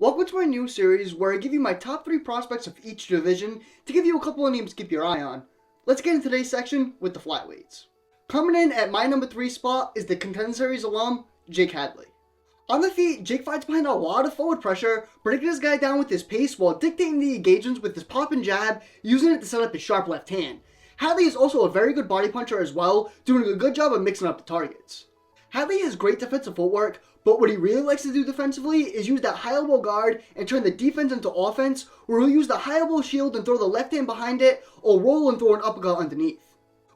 Welcome to my new series where I give you my top 3 prospects of each division to give you a couple of names to keep your eye on. Let's get into today's section with the flyweights. Coming in at my number 3 spot is the Contender Series alum, Jake Hadley. On the feet, Jake fights behind a lot of forward pressure, breaking his guy down with his pace while dictating the engagements with his pop and jab, using it to set up his sharp left hand. Hadley is also a very good body puncher as well, doing a good job of mixing up the targets. Hadley has great defensive footwork, but what he really likes to do defensively is use that high elbow guard and turn the defense into offense, where he'll use the high elbow shield and throw the left hand behind it, or roll and throw an uppercut underneath.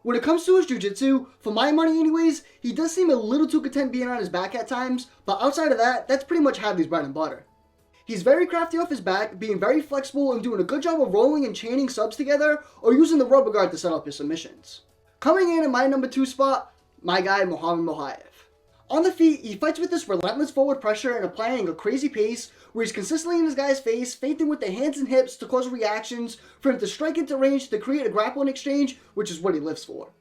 When it comes to his jiu-jitsu, for my money anyways, he does seem a little too content being on his back at times, but outside of that, that's pretty much Hadley's bread and butter. He's very crafty off his back, being very flexible and doing a good job of rolling and chaining subs together, or using the rubber guard to set up his submissions. Coming in at my number 2 spot, my guy Muhammad Mokaev. On the feet, he fights with this relentless forward pressure and applying a crazy pace where he's consistently in his guy's face, feinting with the hands and hips to cause reactions for him to strike into range to create a grappling exchange, which is what he lives for.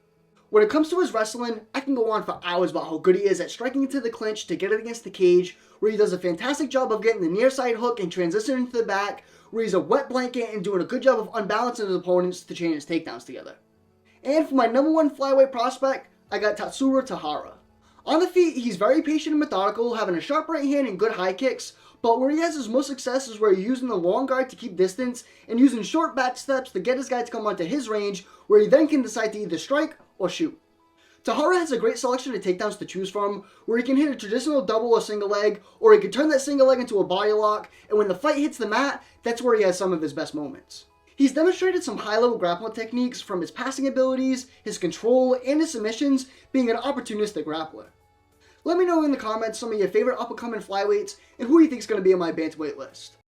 When it comes to his wrestling, I can go on for hours about how good he is at striking into the clinch to get it against the cage, where he does a fantastic job of getting the near side hook and transitioning into the back, where he's a wet blanket and doing a good job of unbalancing his opponents to chain his takedowns together. And for my number 1 flyweight prospect, I got Tatsuro Tahara. On the feet, he's very patient and methodical, having a sharp right hand and good high kicks, but where he has his most success is where he's using the long guard to keep distance and using short back steps to get his guy to come onto his range, where he then can decide to either strike or shoot. Tahara has a great selection of takedowns to choose from, where he can hit a traditional double or single leg, or he can turn that single leg into a body lock, and when the fight hits the mat, that's where he has some of his best moments. He's demonstrated some high-level grappling techniques from his passing abilities, his control, and his submissions, being an opportunistic grappler. Let me know in the comments some of your favorite up-and-coming flyweights and who you think is going to be on my bantamweight list.